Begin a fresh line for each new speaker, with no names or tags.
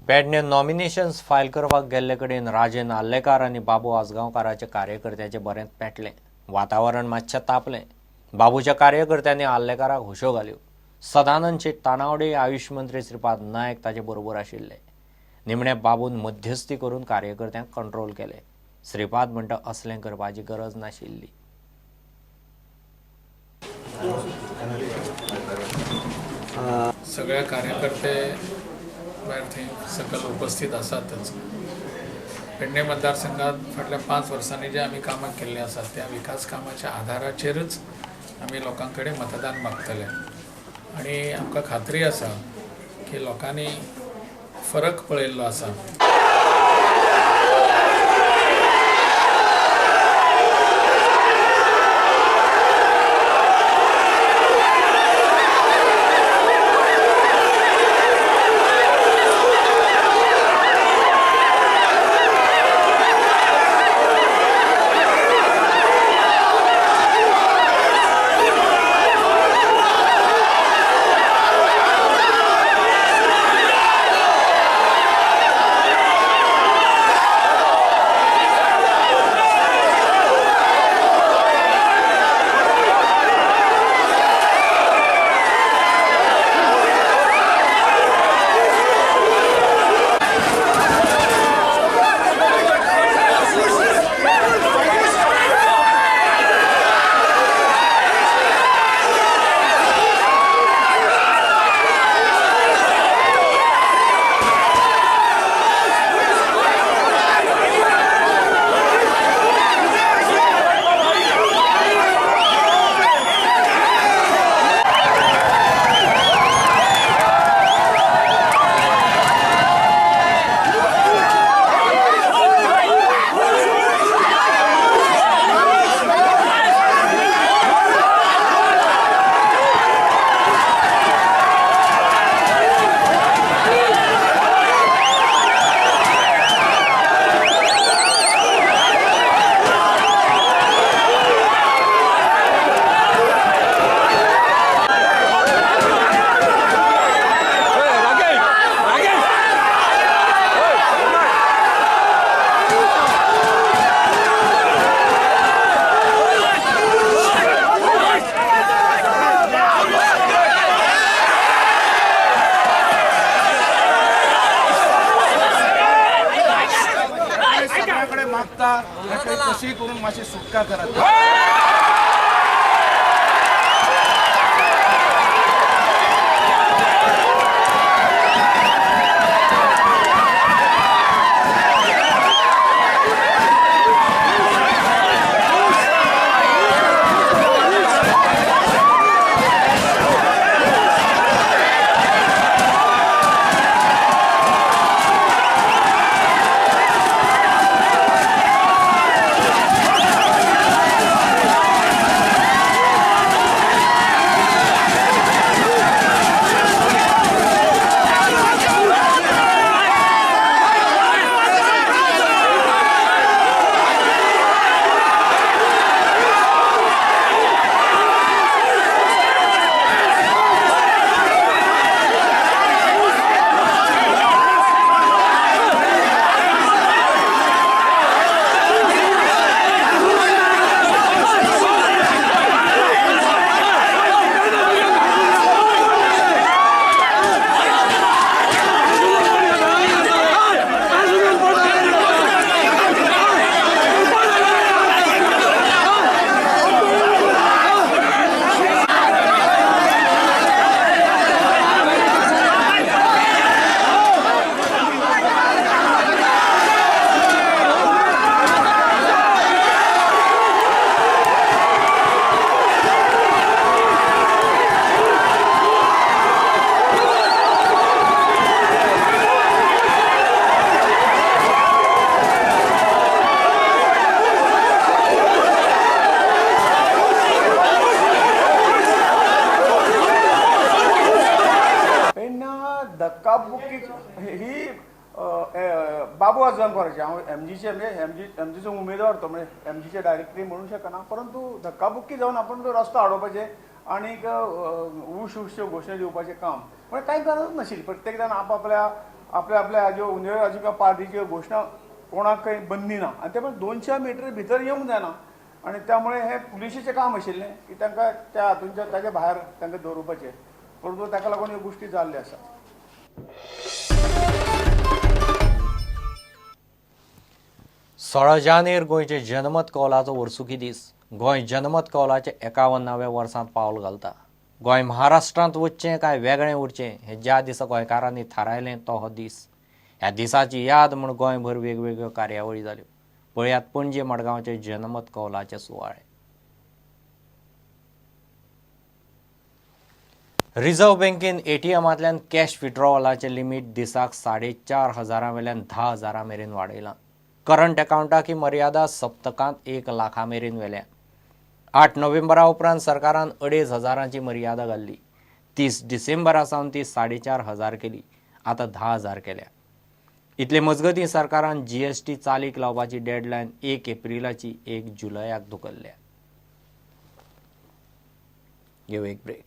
Pedne nominations file करपाक गेल्ले कडेन राजेन आल्लेकार आनी बाबू आसगांवकाराचे कार्यकर्त्याचे बरेंच पेटलें. वातावरण मातशें तापलें. बाबूच्या कार्यकर्त्यांनी आल्लेकाराक हुश्यो घाल्यो. सदानंद शेट तानावडे, आयुष मंत्री श्रीपाद नायक ताचे बरोबर आशिल्ले. निमणे बाबून मध्यस्थी करून कार्यकर्त्यांक कंट्रोल केले. श्रीपाद म्हणटा असलें करपाची गरज नाशिल्ली.
सगळे कार्यकर्ते भायर थंय सकल उपस्थित आसातच. पेडणे मतदारसंघात फाटल्या 5 वर्सांनी जे आमी कामां केल्लीं आसात त्या विकास कामाच्या आधाराचेरच आमी लोकां कडेन मतदान मागतले आनी आमकां खात्री आसा की लोकांनी फरक पळयल्लो आसा.
कशी करून मातशी सुटका करत. धक्काबुक्की ही बाबू आसगांवकाराची हांव एमजीचे म्हणजे एमजीचो उमेदवार तो म्हणजे एमजीचे डायरेक्टली म्हणूंक शकना, परंतु धक्काबुक्की जावन आपण तो रस्तो हाडोवपाचे आनीक उश्यो घोशणा दिवपाचें काम म्हणजे कांय गरज नाशिल्ली. प्रत्येक जाण आपापल्या आपल्या आपल्या ज्यो उमेदवाराची पार्टीच्यो घोशणा कोणाक काही बंदी ना आनी ते पण 200 मीटर भितर येवंक जायना आनी त्यामुळे हे पुलिशेचें काम आशिल्लें की तांकां त्या हातूंच्या ताचे भायर तांकां दवरपाचें परंतु ताका लागून ह्यो गोश्टी जाल्ल्यो आसा.
सोळा जानेर गोंयचे जनमत कौलाचो वर्सुकी दीस. गोंय जनमत कौलाचे 51व्या वर्सांत पावल घालता. गोंय महाराष्ट्रांत वचचें काय वेगळें उरचें हें ज्या दिसा गोंयकारांनी थारायलें तो हो दीस. ह्या दिसाची याद म्हूण गोंयभर वेगवेगळ्यो कार्यावळी जाल्यो. पळयात पणजे मडगांवचे जनमत कौलाचे सुवाळे. रिझर्व्ह बँकेन एटीएमांतल्यान कॅश विथड्रॉवलाचें लिमीट दिसाक 4,500 वयल्यान 10,000 मेरेन वाडयलां. करंट अकाउंटाक ही मर्यादा सप्तकांत 1 लाखा मेरेन व्हेल्या. 8 नोव्हेंबरा उपरांत सरकारान 2,500ची मर्यादा घाल्ली. 30 डिसेंबरा सावन ती 4,500 केली. आतां 10,000 केल्या. इतले मजगतीं सरकारान GST चालीक लावपाची डेडलायन 1 एप्रिलाची 1 जुलयाक धुकल्ल्या. घेऊ एक ब्रेक.